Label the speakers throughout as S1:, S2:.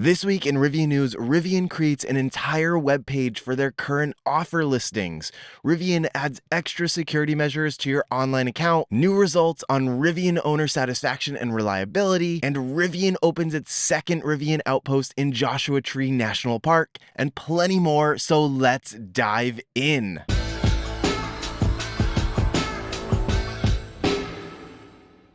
S1: This week in Rivian News, Rivian creates an entire web page for their current offer listings. Rivian adds extra security measures to your online account, new results on Rivian owner satisfaction and reliability, and Rivian opens its second Rivian outpost in Joshua Tree National Park, and plenty more, so let's dive in.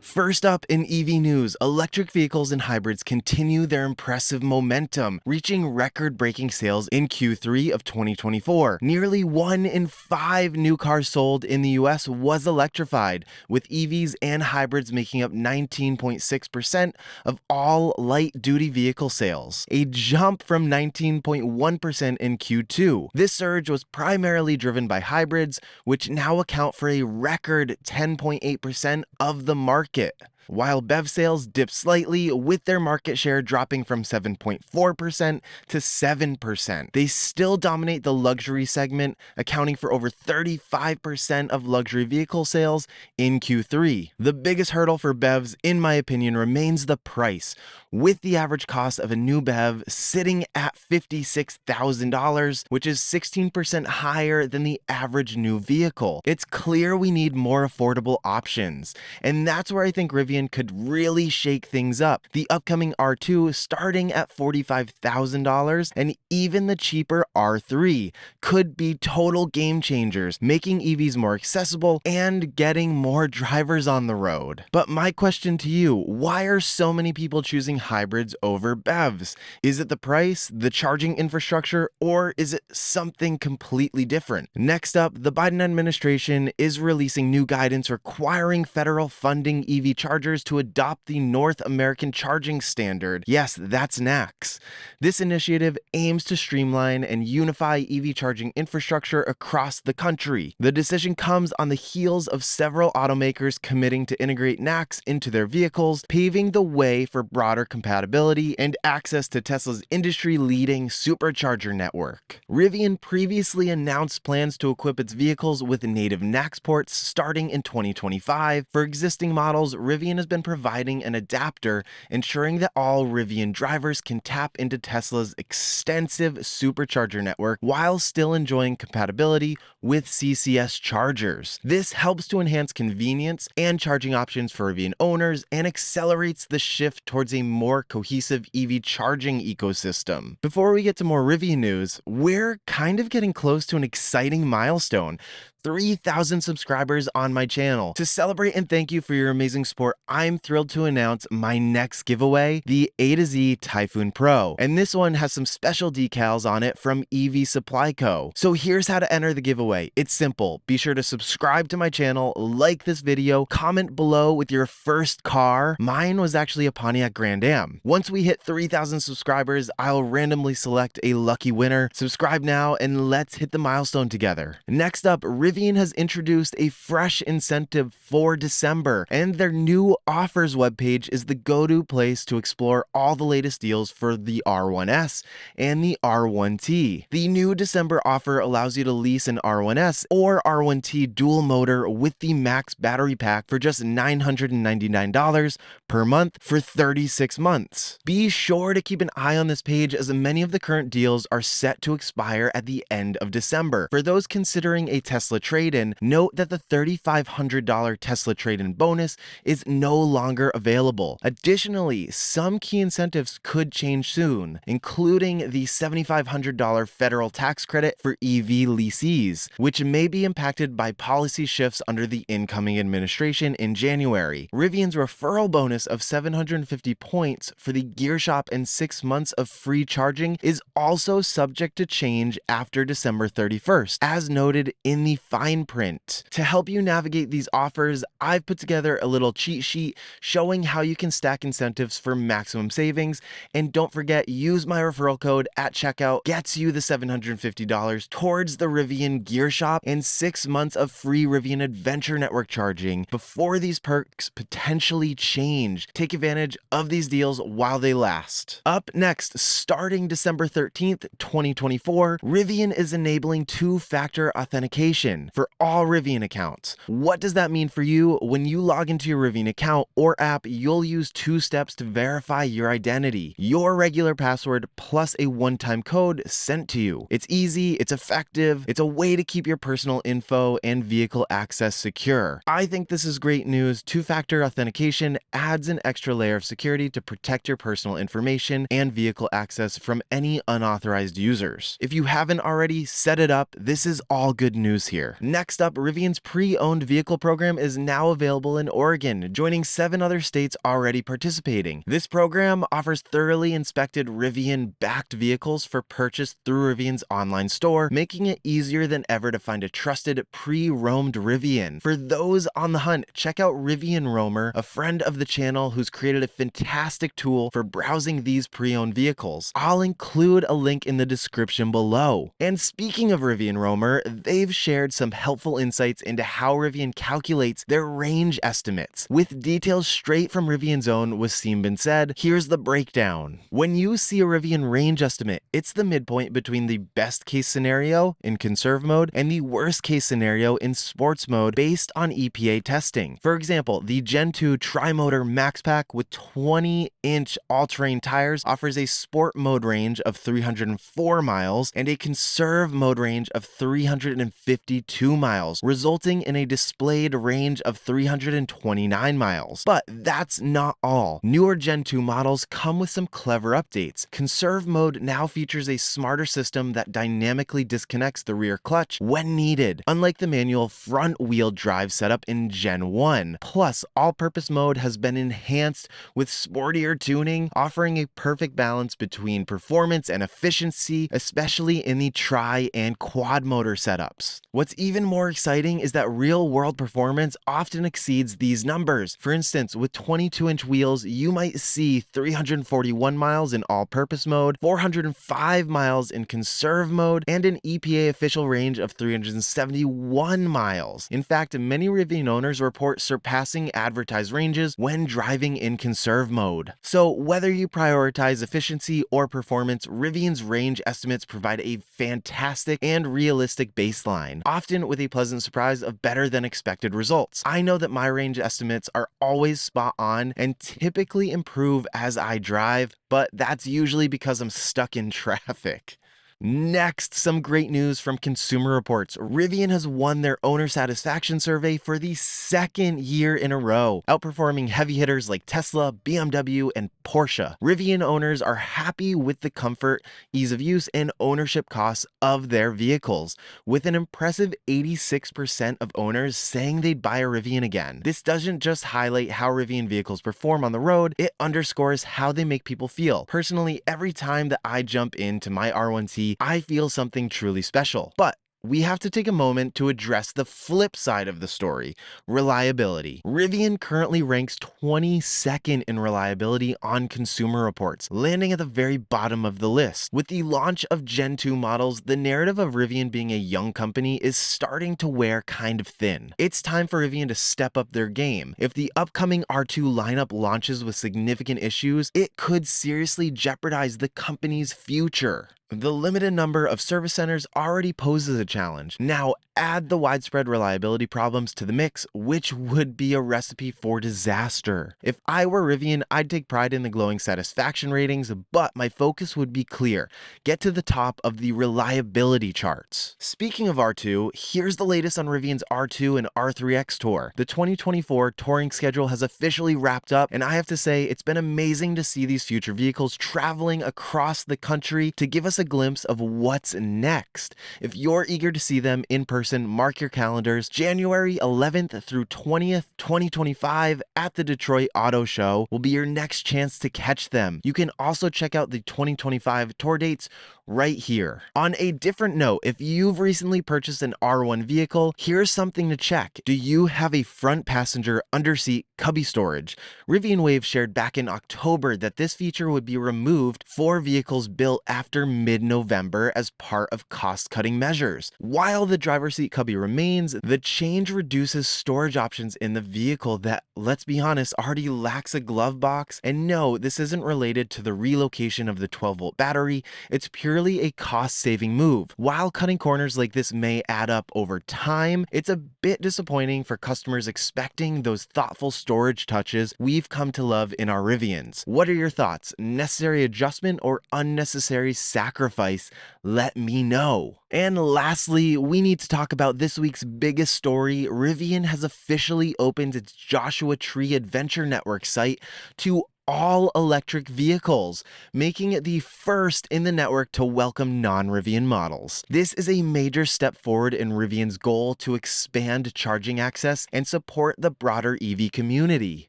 S1: First up in EV news, electric vehicles and hybrids continue their impressive momentum, reaching record-breaking sales in Q3 of 2024. Nearly 1 in 5 new cars sold in the US was electrified, with EVs and hybrids making up 19.6% of all light-duty vehicle sales, a jump from 19.1% in Q2. This surge was primarily driven by hybrids, which now account for a record 10.8% of the market. While BEV sales dipped slightly, with their market share dropping from 7.4% to 7%. They still dominate the luxury segment, accounting for over 35% of luxury vehicle sales in Q3. The biggest hurdle for BEVs, in my opinion, remains the price, with the average cost of a new BEV sitting at $56,000, which is 16% higher than the average new vehicle. It's clear we need more affordable options, and that's where I think Rivian could really shake things up. The upcoming R2 starting at $45,000 and even the cheaper R3 could be total game changers, making EVs more accessible and getting more drivers on the road. But my question to you, why are so many people choosing hybrids over BEVs? Is it the price, the charging infrastructure, or is it something completely different? Next up, the Biden administration is releasing new guidance requiring federal funding EV chargers to adopt the North American Charging Standard. Yes, that's NACS. This initiative aims to streamline and unify EV charging infrastructure across the country. The decision comes on the heels of several automakers committing to integrate NACS into their vehicles, paving the way for broader compatibility and access to Tesla's industry-leading supercharger network. Rivian previously announced plans to equip its vehicles with native NACS ports starting in 2025. For existing models, Rivian has been providing an adapter, ensuring that all Rivian drivers can tap into Tesla's extensive supercharger network while still enjoying compatibility with CCS chargers. This helps to enhance convenience and charging options for Rivian owners and accelerates the shift towards a more cohesive EV charging ecosystem. Before we get to more Rivian news, we're kind of getting close to an exciting milestone: 3,000 subscribers on my channel. To celebrate and thank you for your amazing support, I'm thrilled to announce my next giveaway, the A to Z Typhoon Pro. And this one has some special decals on it from EV Supply Co. So here's how to enter the giveaway. It's simple. Be sure to subscribe to my channel, like this video, comment below with your first car. Mine was actually a Pontiac Grand Am. Once we hit 3,000 subscribers, I'll randomly select a lucky winner. Subscribe now and let's hit the milestone together. Next up, Rivian has introduced a fresh incentive for December, and their new offers webpage is the go-to place to explore all the latest deals for the R1S and the R1T. The new December offer allows you to lease an R1S or R1T dual motor with the max battery pack for just $999 per month for 36 months. Be sure to keep an eye on this page, as many of the current deals are set to expire at the end of December. For those considering a Tesla trade-in, note that the $3,500 Tesla trade-in bonus is no longer available. Additionally, some key incentives could change soon, including the $7,500 federal tax credit for EV leasees, which may be impacted by policy shifts under the incoming administration in January. Rivian's referral bonus of 750 points for the gear shop and 6 months of free charging is also subject to change after December 31st, as noted in the fine print. To help you navigate these offers, I've put together a little cheat sheet showing how you can stack incentives for maximum savings. And don't forget, use my referral code at checkout, gets you the $750 towards the Rivian gear shop and 6 months of free Rivian Adventure Network charging before these perks potentially change. Take advantage of these deals while they last. Up next, starting December 13th, 2024, Rivian is enabling two-factor authentication. authentication for all Rivian accounts. What does that mean for you? When you log into your Rivian account or app, you'll use 2 steps to verify your identity. Your regular password plus a one-time code sent to you. It's easy, it's effective, it's a way to keep your personal info and vehicle access secure. I think this is great news. Two-factor authentication adds an extra layer of security to protect your personal information and vehicle access from any unauthorized users. If you haven't already, set it up. This is all good news here. Next up, Rivian's pre-owned vehicle program is now available in Oregon, joining 7 other states already participating. This program offers thoroughly inspected Rivian-backed vehicles for purchase through Rivian's online store, making it easier than ever to find a trusted pre-roamed Rivian. For those on the hunt, check out Rivian Roamer, a friend of the channel who's created a fantastic tool for browsing these pre-owned vehicles. I'll include a link in the description below. And speaking of Rivian Roamer, they've shared some helpful insights into how Rivian calculates their range estimates. With details straight from Rivian's own Wasim bin Said, here's the breakdown. When you see a Rivian range estimate, it's the midpoint between the best case scenario in conserve mode and the worst case scenario in sports mode based on EPA testing. For example, the Gen 2 Tri-Motor Max Pack with 20-inch all-terrain tires offers a sport mode range of 304 miles and a conserve mode range of 352 miles, resulting in a displayed range of 329 miles. But that's not all. Newer Gen 2 models come with some clever updates. Conserve mode now features a smarter system that dynamically disconnects the rear clutch when needed, unlike the manual front-wheel drive setup in Gen 1. Plus, all-purpose mode has been enhanced with sportier tuning, offering a perfect balance between performance and efficiency, especially in the tri- and quad-motor setups. What's even more exciting is that real-world performance often exceeds these numbers. For instance, with 22-inch wheels, you might see 341 miles in all-purpose mode, 405 miles in conserve mode, and an EPA official range of 371 miles. In fact, many Rivian owners report surpassing advertised ranges when driving in conserve mode. So whether you prioritize efficiency or performance, Rivian's range estimates provide a fantastic and realistic baseline, often with a pleasant surprise of better than expected results. I know that my range estimates are always spot on and typically improve as I drive, but that's usually because I'm stuck in traffic. Next, some great news from Consumer Reports. Rivian has won their owner satisfaction survey for the 2nd year in a row, outperforming heavy hitters like Tesla, BMW, and Porsche. Rivian owners are happy with the comfort, ease of use, and ownership costs of their vehicles, with an impressive 86% of owners saying they'd buy a Rivian again. This doesn't just highlight how Rivian vehicles perform on the road, it underscores how they make people feel. Personally, every time that I jump into my R1T, I feel something truly special. But we have to take a moment to address the flip side of the story, reliability. Rivian currently ranks 22nd in reliability on Consumer Reports, landing at the very bottom of the list. With the launch of Gen 2 models, the narrative of Rivian being a young company is starting to wear kind of thin. It's time for Rivian to step up their game. If the upcoming R2 lineup launches with significant issues, it could seriously jeopardize the company's future. The limited number of service centers already poses a challenge. Now add the widespread reliability problems to the mix, which would be a recipe for disaster. If I were Rivian, I'd take pride in the glowing satisfaction ratings, but my focus would be clear: get to the top of the reliability charts. Speaking of R2, here's the latest on Rivian's R2 and R3X tour. The 2024 touring schedule has officially wrapped up, and I have to say it's been amazing to see these future vehicles traveling across the country to give us a glimpse of what's next. If you're eager to see them in person, mark your calendars. January 11th through 20th, 2025 at the Detroit Auto Show will be your next chance to catch them. You can also check out the 2025 tour dates right here. On a different note, if you've recently purchased an R1 vehicle, here's something to check. Do you have a front passenger underseat cubby storage? Rivian Wave shared back in October that this feature would be removed for vehicles built after mid-November as part of cost-cutting measures. While the driver's seat cubby remains, the change reduces storage options in the vehicle that, let's be honest, already lacks a glove box. And no, this isn't related to the relocation of the 12-volt battery. It's purely clearly a cost-saving move. While cutting corners like this may add up over time, it's a bit disappointing for customers expecting those thoughtful storage touches we've come to love in our Rivians. What are your thoughts? Necessary adjustment or unnecessary sacrifice? Let me know. And lastly, we need to talk about this week's biggest story. Rivian has officially opened its Joshua Tree Adventure Network site to all electric vehicles, making it the first in the network to welcome non-Rivian models. This is a major step forward in Rivian's goal to expand charging access and support the broader EV community.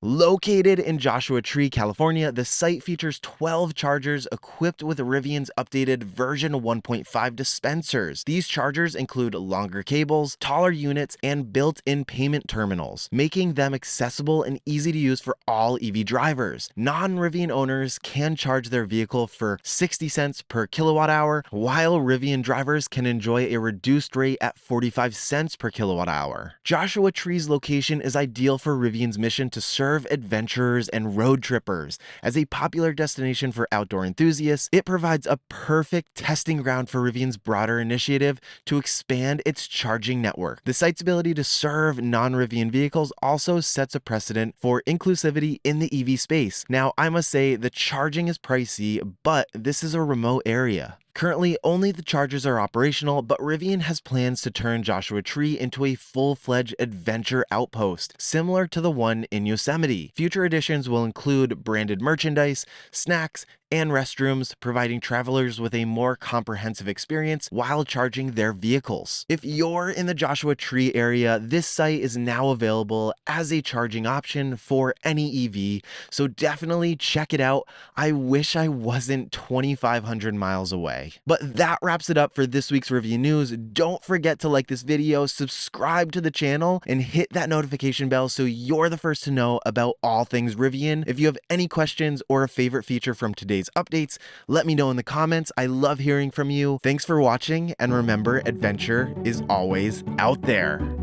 S1: Located in Joshua Tree, California, the site features 12 chargers equipped with Rivian's updated version 1.5 dispensers. These chargers include longer cables, taller units, and built-in payment terminals, making them accessible and easy to use for all EV drivers. Non-Rivian owners can charge their vehicle for 60 cents per kilowatt hour, while Rivian drivers can enjoy a reduced rate at 45 cents per kilowatt hour. Joshua Tree's location is ideal for Rivian's mission to serve adventurers and road trippers. As a popular destination for outdoor enthusiasts, it provides a perfect testing ground for Rivian's broader initiative to expand its charging network. The site's ability to serve non-Rivian vehicles also sets a precedent for inclusivity in the EV space. Now, I must say the charging is pricey, but this is a remote area. Currently, only the chargers are operational, but Rivian has plans to turn Joshua Tree into a full-fledged adventure outpost, similar to the one in Yosemite. Future editions will include branded merchandise, snacks, and restrooms, providing travelers with a more comprehensive experience while charging their vehicles. If you're in the Joshua Tree area, this site is now available as a charging option for any EV, so definitely check it out. I wish I wasn't 2,500 miles away. But that wraps it up for this week's Rivian News. Don't forget to like this video, subscribe to the channel, and hit that notification bell so you're the first to know about all things Rivian. If you have any questions or a favorite feature from today's updates, let me know in the comments. I love hearing from you. Thanks for watching, and remember, adventure is always out there.